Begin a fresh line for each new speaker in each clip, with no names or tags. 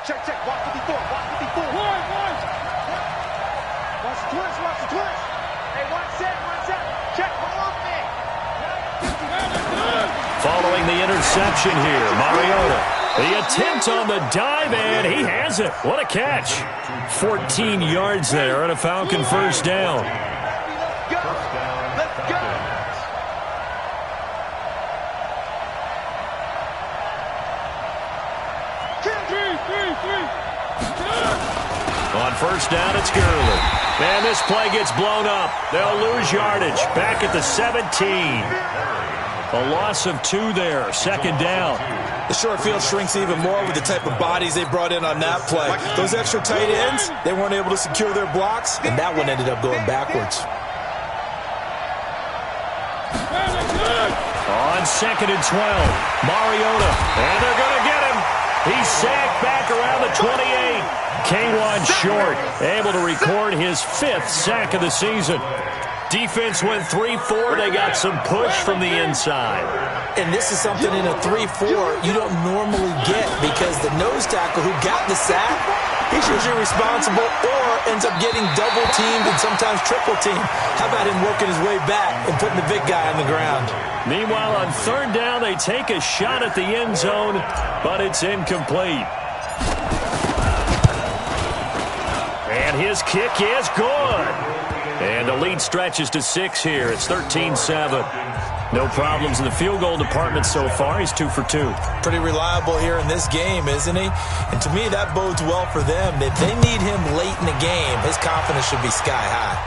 Check, check. Watch 54. Watch 54. Watch the twist. Watch the twist. Hey, one set. Check. Hold on, man.
Following the interception here, Mariota. The attempt on the dive, and he has it. What a catch. 14 yards there and a Falcon first down.
Let's go.
On first down, it's Gurley. Man, this play gets blown up. They'll lose yardage. Back at the 17. A loss of 2 there. Second down.
The short field shrinks even more with the type of bodies they brought in on that play. Those extra tight ends, they weren't able to secure their blocks, and that one ended up going backwards.
On second and 12, Mariota. And they're going to get him. He's sacked back around the 28. K1 short, able to record his 5th sack of the season. Defense went 3-4. They got some push from the inside.
And this is something in a 3-4 you don't normally get because the nose tackle who got the sack, he's usually responsible or ends up getting double-teamed and sometimes triple-teamed. How about him working his way back and putting the big guy on the ground?
Meanwhile, on third down, they take a shot at the end zone, but it's incomplete. And his kick is good. And the lead stretches to 6 here. It's 13-7. No problems in the field goal department so far. He's 2 for 2.
Pretty reliable here in this game, isn't he? And to me, that bodes well for them. If they need him late in the game, his confidence should be sky high.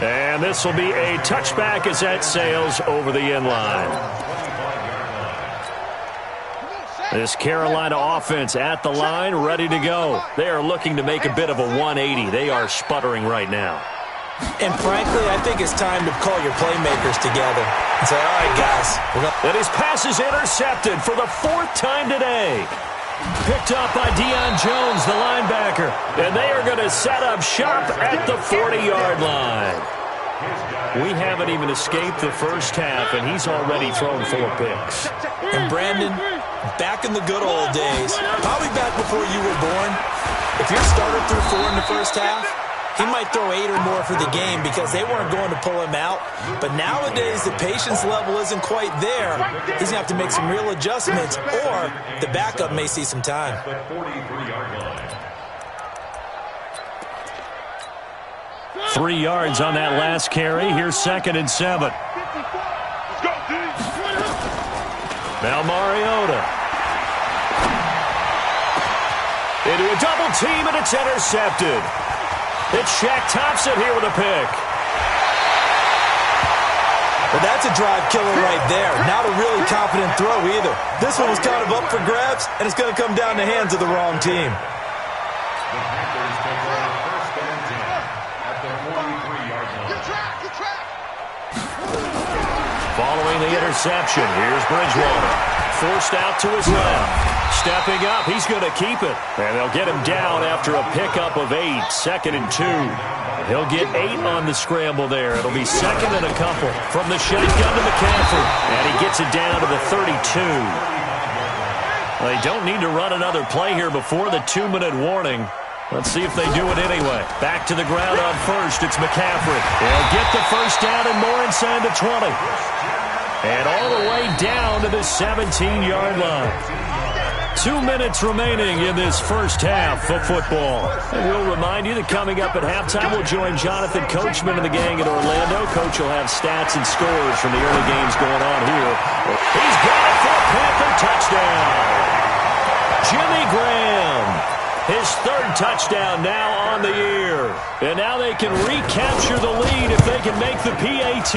And this will be a touchback as that sails over the end line. This Carolina offense at the line, ready to go. They are looking to make a bit of a 180. They are sputtering right now.
And frankly, I think it's time to call your playmakers together and say, all right, guys.
And his pass is intercepted for the 4th time today. Picked up by Deion Jones, the linebacker. And they are going to set up shop at the 40-yard line. We haven't even escaped the first half, and he's already thrown 4 picks.
And Brandon, back in the good old days, probably back before you were born, if your starter threw 4 in the first half, he might throw 8 or more for the game because they weren't going to pull him out. But nowadays, the patience level isn't quite there. He's going to have to make some real adjustments, or the backup may see some time.
3 yards on that last carry. Here's 2nd and 7. Now Mariota. Into a double team, and it's intercepted. It's Shaq Thompson here with a pick.
Well, that's a drive killer right there. Not a really confident throw either. This one was kind of up for grabs, and it's going to come down the hands of the wrong team.
Following the interception, here's Bridgewater. Forced out to his left. Stepping up, he's going to keep it. And they'll get him down after a pickup of 8. 2nd and 2. He'll get 8 on the scramble there. It'll be 2nd and a couple. From the shotgun to McCaffrey. And he gets it down to the 32. They don't need to run another play here before the 2-minute warning. Let's see if they do it anyway. Back to the ground on first. It's McCaffrey. They'll get the first down and more inside the 20. And all the way down to the 17-yard line. 2 minutes remaining in this first half of football. And we'll remind you that coming up at halftime, we'll join Jonathan Coachman and the gang in Orlando. Coach will have stats and scores from the early games going on here. He's got it for a Panther touchdown. Jimmy Graham. His 3rd touchdown now on the year. And now they can recapture the lead if they can make the PAT.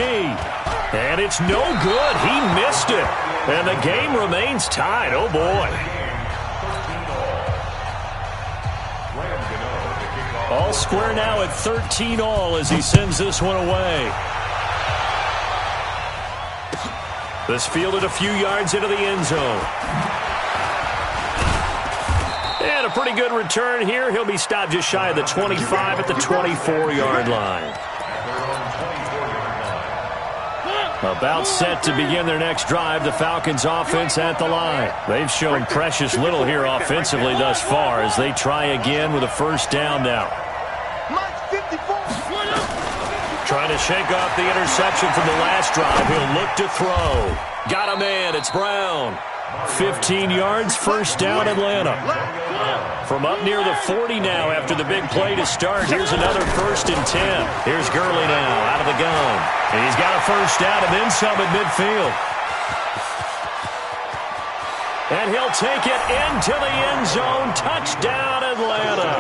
And it's no good. He missed it. And the game remains tied. Oh, boy. All square now at 13-all as he sends this one away. This fielded a few yards into the end zone. And a pretty good return here. He'll be stopped just shy of the 25 at the 24-yard line. About set to begin their next drive, the Falcons offense at the line. They've shown precious little here offensively thus far as they try again with a first down now. Trying to shake off the interception from the last drive. He'll look to throw. Got a man. It's Brown. 15 yards, first down Atlanta. From up near the 40 now after the big play to start. Here's another 1st and 10. Here's Gurley now out of the gun. He's got a first down and then some at midfield. And he'll take it into the end zone. Touchdown Atlanta.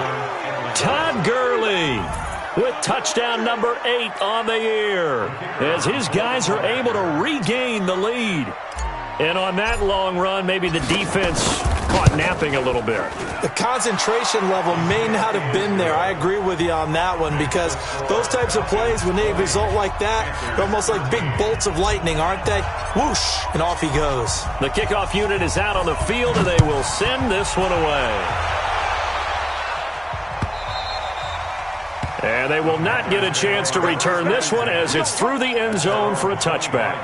Todd Gurley with touchdown number 8 on the year as his guys are able to regain the lead. And on that long run, maybe the defense caught napping a little bit.
The concentration level may not have been there. I agree with you on that one because those types of plays, when they result like that, they're almost like big bolts of lightning, aren't they? Whoosh, and off he goes.
The kickoff unit is out on the field, and they will send this one away. And they will not get a chance to return this one as it's through the end zone for a touchback.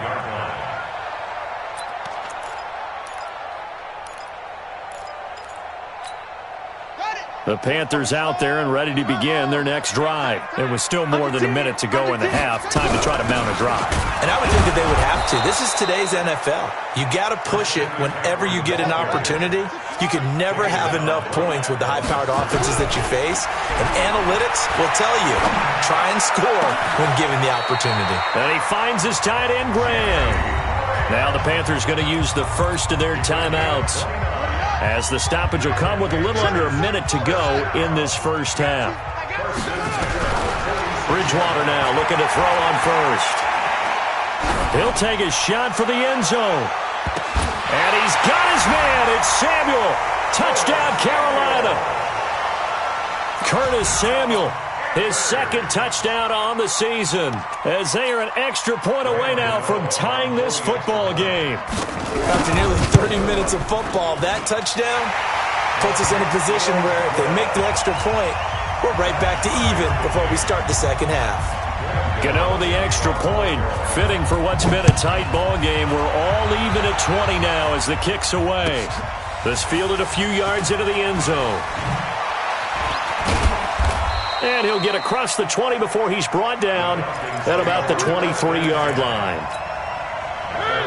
The Panthers out there and ready to begin their next drive. It was still more than a minute to go in the half. Time to try to mount a drive.
And I would think that they would have to. This is today's NFL. You got to push it whenever you get an opportunity. You can never have enough points with the high-powered offenses that you face. And analytics will tell you, try and score when given the opportunity.
And he finds his tight end, Graham. Now the Panthers going to use the first of their timeouts, as the stoppage will come with a little under a minute to go in this first half. Bridgewater now looking to throw on first. He'll take a shot for the end zone. And he's got his man. It's Samuel. Touchdown, Carolina. Curtis Samuel, his second touchdown on the season, as they are an extra point away now from tying this football game.
After nearly 30 minutes of football, that touchdown puts us in a position where if they make the extra point, we're right back to even before we start the second half.
Gano, the extra point, fitting for what's been a tight ball game. We're all even at 20 now as the kick's away. This fielded a few yards into the end zone. And he'll get across the 20 before he's brought down at about the 23-yard line.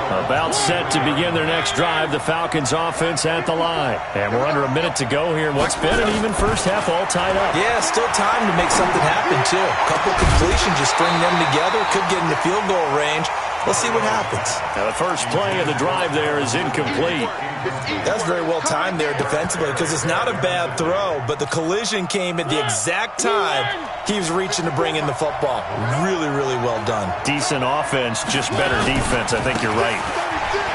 About set to begin their next drive, the Falcons offense at the line. And we're under a minute to go here in what's been an even first half, all tied up.
Yeah, still time to make something happen, too. A couple completions, just string them together. Could get in the field goal range. Let's see what happens.
Now the first play of the drive there is incomplete.
That's very well timed there defensively because it's not a bad throw, but the collision came at the exact time he was reaching to bring in the football. Really, really well done.
Decent offense, just better defense. I think you're right.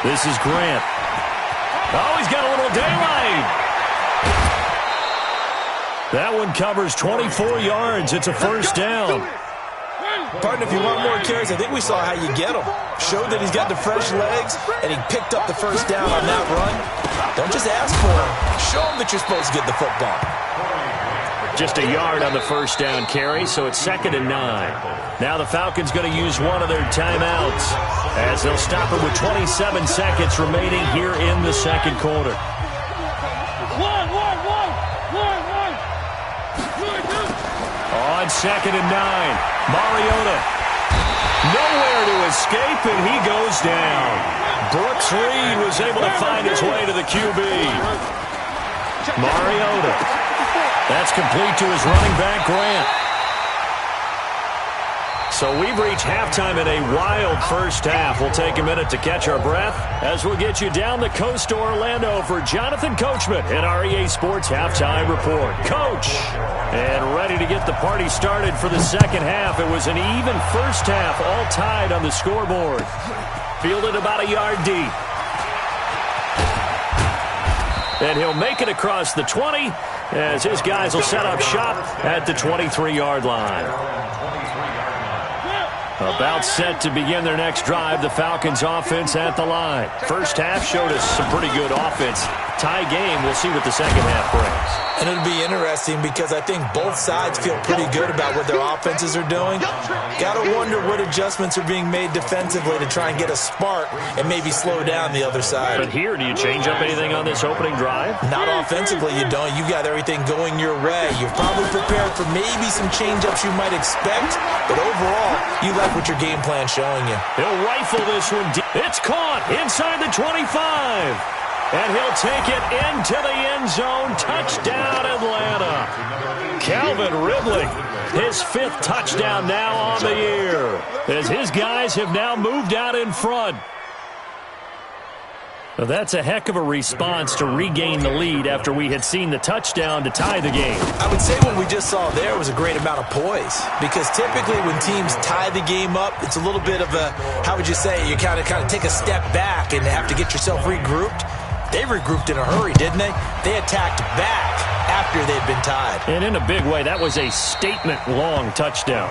This is Grant. Oh, he's got a little daylight. That one covers 24 yards. It's a first down.
Partner, if you want more carries, I think we saw how you get them. Showed that he's got the fresh legs, and he picked up the first down on that run. Don't just ask for it. Show him that you're supposed to get the football.
Just a yard on the first down carry, so it's 2nd and 9. Now the Falcons going to use one of their timeouts as they'll stop it with 27 seconds remaining here in the second quarter. On 2nd and 9, Mariota. Nowhere to escape, and he goes down. Brooks Reed was able to find his way to the QB. Mariota. That's complete to his running back, Grant. So we've reached halftime in a wild first half. We'll take a minute to catch our breath as we'll get you down the coast to Orlando for Jonathan Coachman in our EA Sports Halftime Report. Coach, and ready to get the party started for the second half. It was an even first half, all tied on the scoreboard. Fielded about a yard deep. And he'll make it across the 20 as his guys will set up shop at the 23-yard line. About set to begin their next drive, the Falcons offense at the line. First half showed us some pretty good offense. tie game. We'll see what the second half brings.
And it'll be interesting because I think both sides feel pretty good about what their offenses are doing. Got to wonder what adjustments are being made defensively to try and get a spark and maybe slow down the other side.
But here, do you change up anything on this opening drive?
Not offensively, you don't. You got everything going your way. You're probably prepared for maybe some change-ups you might expect, but overall, you like what your game plan's showing you.
He'll rifle this one deep. It's caught inside the 25. And he'll take it into the end zone. Touchdown, Atlanta. Calvin Ridley, his 5th touchdown now on the year, as his guys have now moved out in front. Well, that's a heck of a response to regain the lead after we had seen the touchdown to tie the game.
I would say what we just saw there was a great amount of poise, because typically when teams tie the game up, it's a little bit of a, how would you say, you kind of take a step back and have to get yourself regrouped. They regrouped in a hurry, didn't they? They attacked back after they'd been tied.
And in a big way, that was a statement-long touchdown.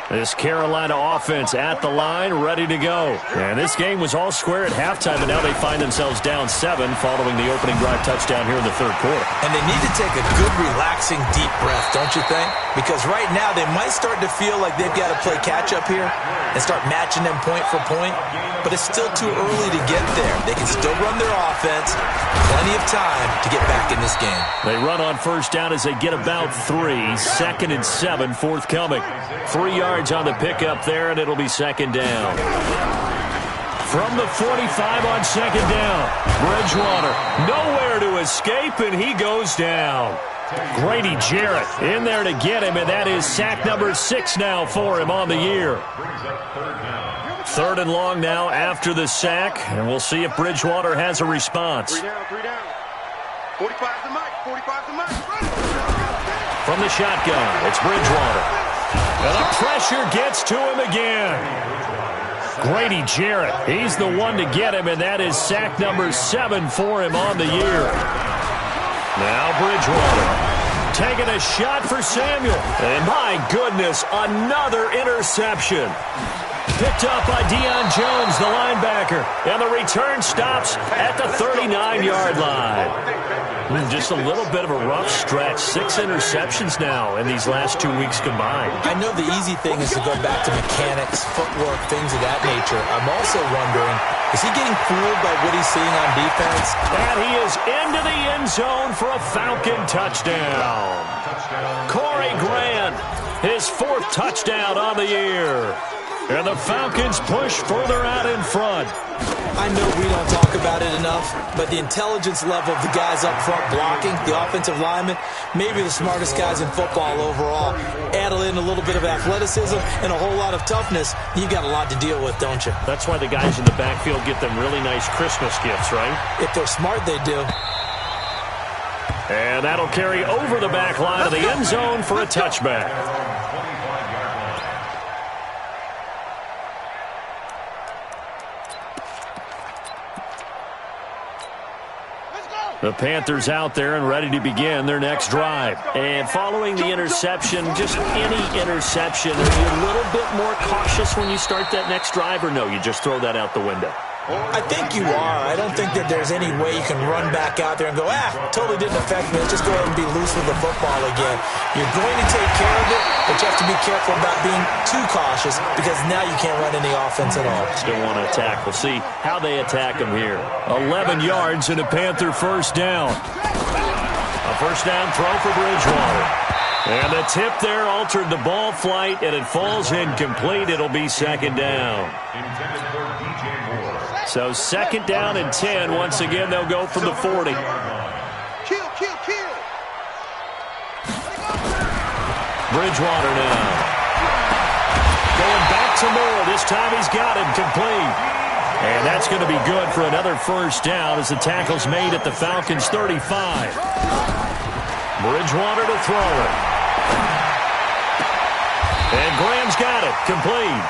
This Carolina offense at the line, ready to go. And this game was all square at halftime, and now they find themselves down 7 following the opening drive touchdown here in the third quarter.
And they need to take a good, relaxing, deep breath, don't you think? Because right now they might start to feel like they've got to play catch-up here and start matching them point for point. But it's still too early to get there. They can still run their offense. Plenty of time to get back in this game.
They run on first down as they get about 3. 2nd and 7 forthcoming. 3 yards on the pickup there, and it'll be second down. From the 45 on second down, Bridgewater nowhere to escape, and he goes down. Grady Jarrett in there to get him, and that is sack number 6 now for him on the year. 3rd and long now after the sack, and we'll see if Bridgewater has a response.
3 down, 3 down. 45 the mic, 45 the mic.
From the shotgun, it's Bridgewater. And the pressure gets to him again. Grady Jarrett, he's the one to get him, and that is sack number 7 for him on the year. Now Bridgewater taking a shot for Samuel. And my goodness, another interception. Picked up by Deion Jones, the linebacker. And the return stops at the 39-yard line. Just a little bit of a rough stretch. 6 interceptions now in these last 2 weeks combined.
I know the easy thing is to go back to mechanics, footwork, things of that nature. I'm also wondering, is he getting fooled by what he's seeing on defense?
And he is into the end zone for a Falcon touchdown. Corey Grant, his 4th touchdown on the year. And the Falcons push further out in front.
I know we don't talk about it enough, but the intelligence level of the guys up front blocking, the offensive linemen, maybe the smartest guys in football overall. Add in a little bit of athleticism and a whole lot of toughness, you've got a lot to deal with, don't you?
That's why the guys in the backfield get them really nice Christmas gifts, right?
If they're smart, they do.
And that'll carry over the back line of the end zone for a touchback. The Panthers out there and ready to begin their next drive. And following the interception, just any interception, are you a little bit more cautious when you start that next drive, or no, you just throw that out the window?
I think you are. I don't think that there's any way you can run back out there and go, totally didn't affect me. Let's just go ahead and be loose with the football again. You're going to take care of it, but you have to be careful about being too cautious because now you can't run any offense at all.
Still want to attack. We'll see how they attack him here. 11 yards and a Panther first down. A first down throw for Bridgewater. And the tip there altered the ball flight, and it falls incomplete. It'll be second down. So 2nd down and 10. Once again, they'll go from the 40.
Kill.
Bridgewater now. Going back to Moore. This time he's got him complete. And that's going to be good for another first down as the tackle's made at the Falcons' 35. Bridgewater to throw it. And Graham's got it. Complete.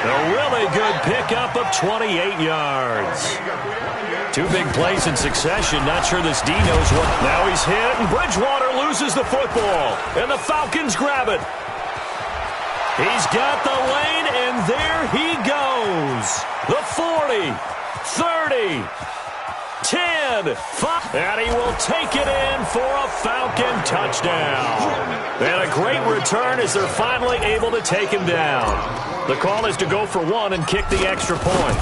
A really good pickup of 28 yards. 2 big plays in succession. Not sure this D knows what. Now he's hit, and Bridgewater loses the football. And the Falcons grab it. He's got the lane, again. And he will take it in for a Falcon touchdown. And a great return as they're finally able to take him down. The call is to go for one and kick the extra point.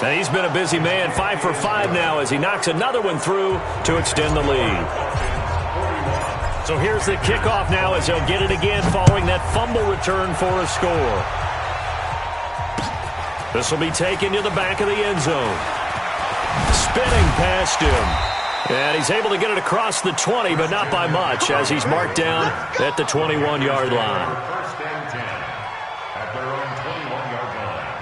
And he's been a busy man, 5 for 5 now as he knocks another one through to extend the lead. So here's the kickoff now as he'll get it again following that fumble return for a score. This will be taken to the back of the end zone. Spinning past him. And he's able to get it across the 20, but not by much as he's marked down at the 21-yard line.
First and 10 at their own 21-yard line.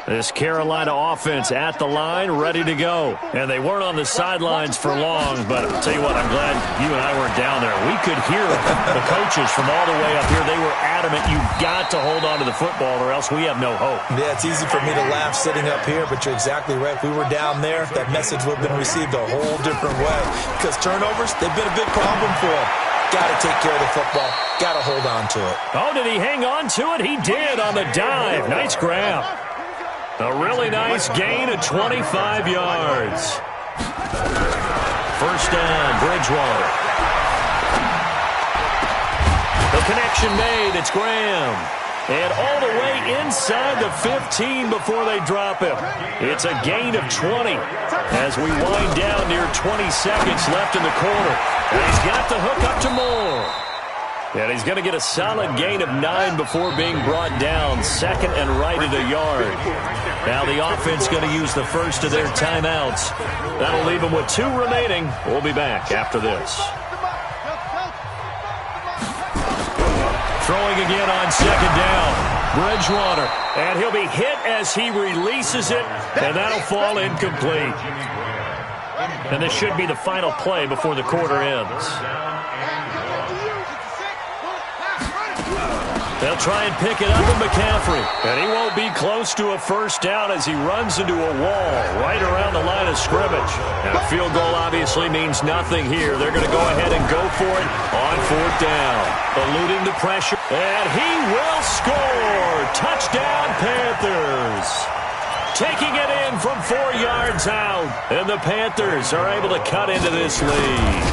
This Carolina offense at the line, ready to go. And they weren't on the sidelines for long, but I'll tell you what, I'm glad you and I weren't down there. We could hear the coaches from all the way up here. They were adamant, you've got to hold on to the football or else we have no hope.
Yeah, it's easy for me to laugh sitting up here, but you're exactly right. If we were down there, that message would have been received a whole different way. Because turnovers, they've been a big problem for them. Got to take care of the football. Got to hold on to it.
Oh, did he hang on to it? He did on the dive. Nice grab. A really nice gain of 25 yards. First down, Bridgewater. The connection made. It's Graham. And all the way inside the 15 before they drop him. It's a gain of 20 as we wind down near 20 seconds left in the quarter. And he's got the hook up to Moore. And he's going to get a solid gain of 9 before being brought down. Second and right at a yard. Now the offense going to use the first of their timeouts. That'll leave them with 2 remaining. We'll be back after this. Throwing again on second down. Bridgewater. And he'll be hit as he releases it. And that'll fall incomplete. And this should be the final play before the quarter ends. They'll try and pick it up with McCaffrey. And he won't be close to a first down as he runs into a wall right around the line of scrimmage. And a field goal obviously means nothing here. They're going to go ahead and go for it on fourth down. Eluding the pressure. And he will score. Touchdown, Panthers. Taking it in from 4 yards out. And the Panthers are able to cut into this lead.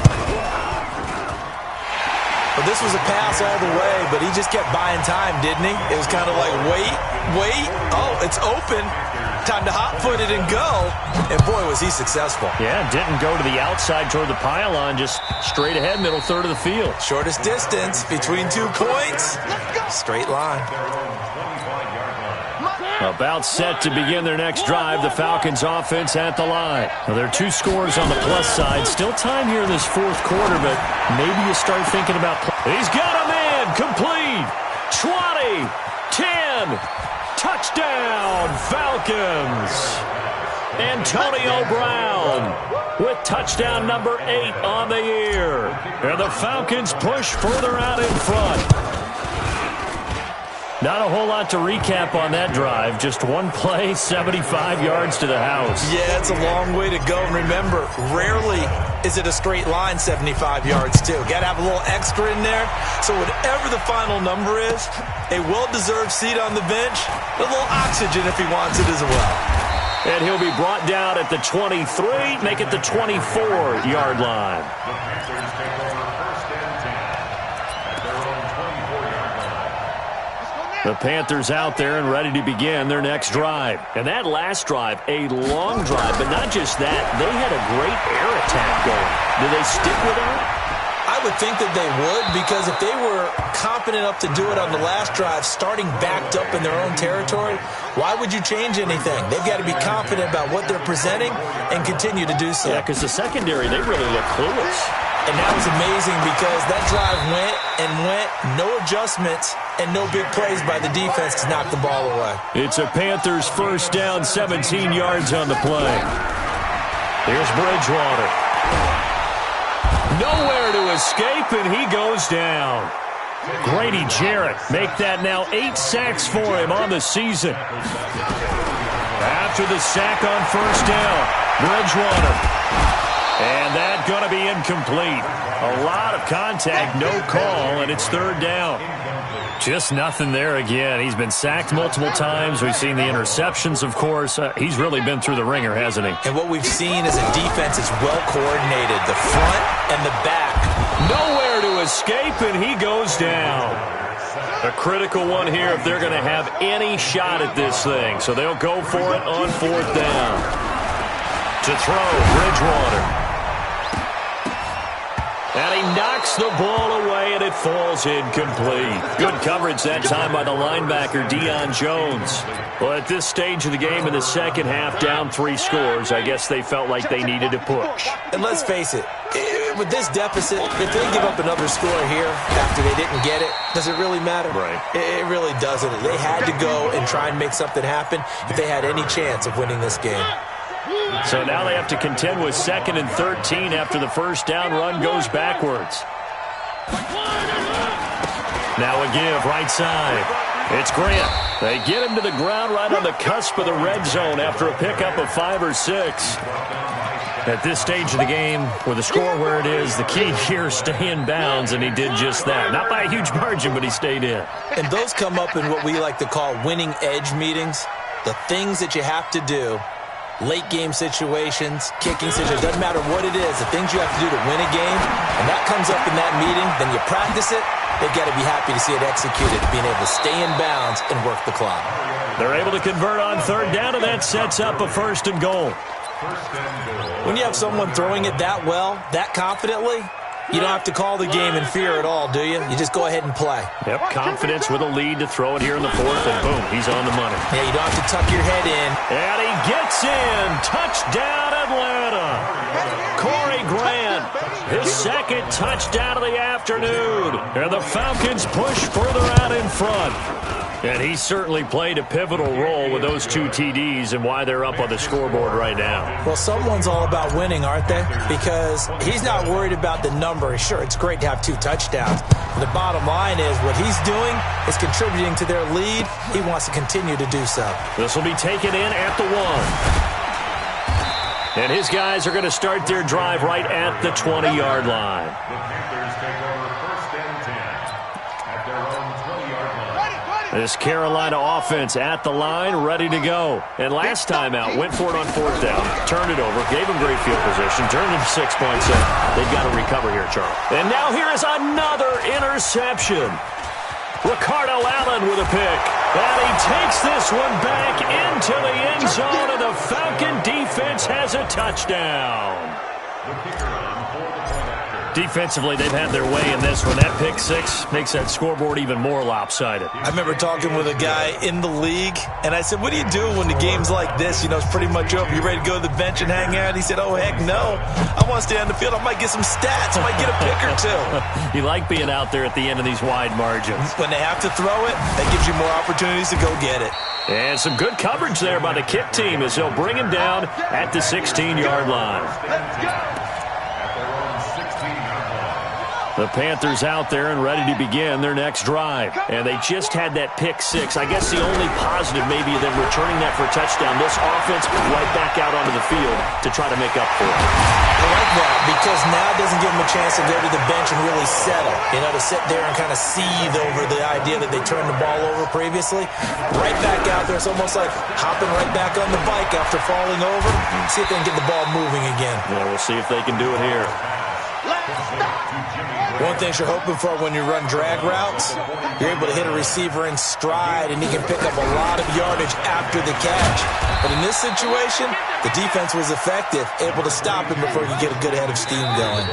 But this was a pass all the way, but he just kept buying time, didn't he? It was kind of like, wait. Oh, it's open. Time to hot-foot it and go. And, boy, was he successful.
Yeah, didn't go to the outside toward the pylon, just straight ahead, middle third of the field.
Shortest distance between 2 points. Straight line.
About set to begin their next drive, the Falcons offense at the line. Now, there are 2 scores on the plus side. Still time here in this fourth quarter, but maybe you start thinking about... He's got a man, complete, 20, 10, touchdown, Falcons. Antonio Brown with touchdown number 8 on the year. And the Falcons push further out in front. Not a whole lot to recap on that drive. Just one play, 75 yards to the house.
Yeah, it's a long way to go. And remember, rarely is it a straight line 75 yards, too. Got to have a little extra in there. So whatever the final number is, a well-deserved seat on the bench, a little oxygen if he wants it as well.
And he'll be brought down at the 23, make it the 24-yard line. The Panthers out there and ready to begin their next drive. And that last drive, a long drive, but not just that. They had a great air attack going. Do they stick with that?
I would think that they would, because if they were confident enough to do it on the last drive, starting backed up in their own territory, why would you change anything? They've got to be confident about what they're presenting and continue to do so.
Yeah, because the secondary, they really look clueless.
And that was amazing because that drive went and went, no adjustments, and no big plays by the defense to knock the ball away.
It's a Panthers first down, 17 yards on the play. Here's Bridgewater. Nowhere to escape, and he goes down. Grady Jarrett make that now 8 sacks for him on the season. After the sack on first down, Bridgewater. And that's going to be incomplete. A lot of contact, no call, and it's third down. Just nothing there again. He's been sacked multiple times. We've seen the interceptions, of course. He's really been through the ringer, hasn't he?
And what we've seen is a defense is well coordinated, the front and the back.
Nowhere to escape, and he goes down. A critical one here if they're going to have any shot at this thing. So they'll go for it on fourth down. To throw, Bridgewater. And he knocks the ball away, and it falls incomplete. Good coverage that time by the linebacker, Deion Jones. Well, at this stage of the game in the second half, down 3 scores, I guess they felt like they needed to push.
And let's face it, with this deficit, if they give up another score here after they didn't get it, does it really matter?
Right.
It really doesn't. They had to go and try and make something happen if they had any chance of winning this game.
So now they have to contend with 2nd and 13 after the first down run goes backwards. Now a give right side. It's Grant. They get him to the ground right on the cusp of the red zone after a pickup of 5 or 6. At this stage of the game, with the score where it is, the key here is stay in bounds, and he did just that. Not by a huge margin, but he stayed in.
And those come up in what we like to call winning edge meetings. The things that you have to do. Late game situations, kicking situations, doesn't matter what it is, the things you have to do to win a game, and that comes up in that meeting, then you practice it, they've got to be happy to see it executed, being able to stay in bounds and work the clock.
They're able to convert on third down, and that sets up a 1st and goal.
When you have someone throwing it that well, that confidently, you don't have to call the game in fear at all, do you? You just go ahead and play.
Yep, confidence with a lead to throw it here in the 4th, and boom, he's on the money.
Yeah, you don't have to tuck your head in.
And he gets in. Touchdown, Atlanta. Corey Grant, his 2nd touchdown of the afternoon. And the Falcons push further out in front. And he certainly played a pivotal role with those 2 TDs and why they're up on the scoreboard right now.
Well, someone's all about winning, aren't they? Because he's not worried about the number. Sure, it's great to have 2 touchdowns. The bottom line is what he's doing is contributing to their lead. He wants to continue to do so.
This will be taken in at the 1. And his guys are going to start their drive right at the 20-yard line. This Carolina offense at the line, ready to go. And last time out, went for it on 4th down, turned it over, gave him great field position, turned it 6 points in. They've got to recover here, Charles. And now here is another interception. Ricardo Allen with a pick. And he takes this one back into the end zone, and the Falcon defense has a touchdown. Defensively, they've had their way in this one. That pick 6 makes that scoreboard even more lopsided.
I remember talking with a guy in the league, and I said, what do you do when the game's like this? You know, it's pretty much over. You ready to go to the bench and hang out? He said, oh, heck no. I want to stay on the field. I might get some stats. I might get a pick or 2.
You like being out there at the end of these wide margins.
When they have to throw it, that gives you more opportunities to go get it.
And some good coverage there by the kick team as they'll bring him down at the 16-yard line.
Let's go.
The Panthers out there and ready to begin their next drive. And they just had that pick 6. I guess the only positive maybe of them returning that for a touchdown. This offense right back out onto the field to try to make up for it.
I like that because now it doesn't give them a chance to go to the bench and really settle. You know, to sit there and kind of seethe over the idea that they turned the ball over previously. Right back out there. It's almost like hopping right back on the bike after falling over. See if they can get the ball moving again.
Yeah, we'll see if they can do it here.
One thing you're hoping for when you run drag routes, you're able to hit a receiver in stride, and he can pick up a lot of yardage after the catch. But in this situation, the defense was effective, able to stop him before he could get a good head of steam going.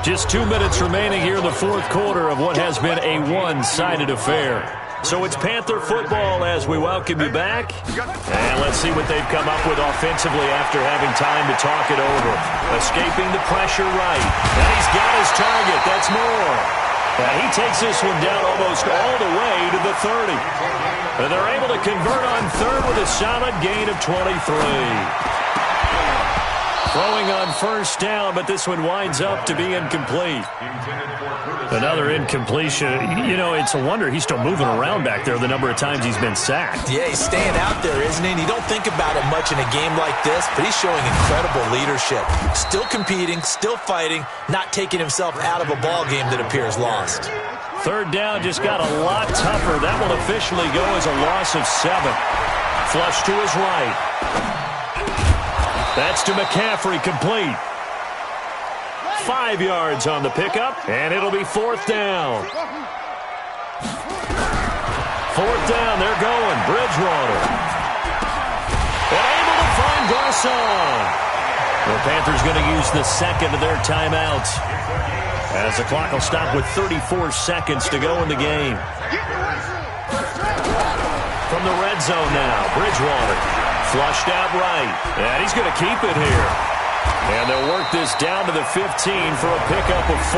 Just 2 minutes remaining here in the 4th quarter of what has been a one-sided affair. So it's Panther football as we welcome you back. And let's see what they've come up with offensively after having time to talk it over. Escaping the pressure right. And he's got his target. That's Moore. And he takes this one down almost all the way to the 30. And they're able to convert on 3rd with a solid gain of 23. Throwing on first down, but this one winds up to be incomplete. Another incompletion. You know, it's a wonder he's still moving around back there the number of times he's been sacked.
Yeah, he's staying out there, isn't he? And you don't think about it much in a game like this, but he's showing incredible leadership. Still competing, still fighting, not taking himself out of a ball game that appears lost.
Third down just got a lot tougher. That will officially go as a loss of 7. Flush to his right. That's to McCaffrey, complete. 5 yards on the pickup, and it'll be 4th down. 4th down, they're going. Bridgewater. And able to find Garcon. The Panthers going to use the second of their timeouts, as the clock will stop with 34 seconds to go in the game. From the red zone now, Bridgewater. Flushed out right, and he's going to keep it here. And they'll work this down to the 15 for a pickup of 4.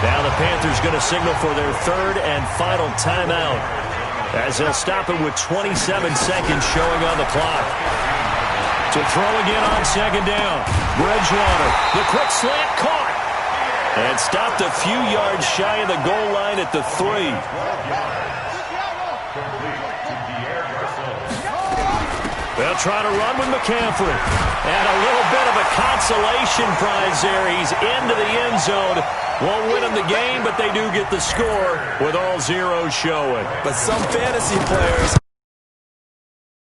Now the Panthers going to signal for their third and final timeout, as they'll stop it with 27 seconds showing on the clock. To throw again on second down. Bridgewater, the quick slant caught. And stopped a few yards shy of the goal line at the 3. They'll try to run with McCaffrey. And a little bit of a consolation prize there. He's into the end zone. Won't win them the game, but they do get the score with all zeros showing.
But some fantasy players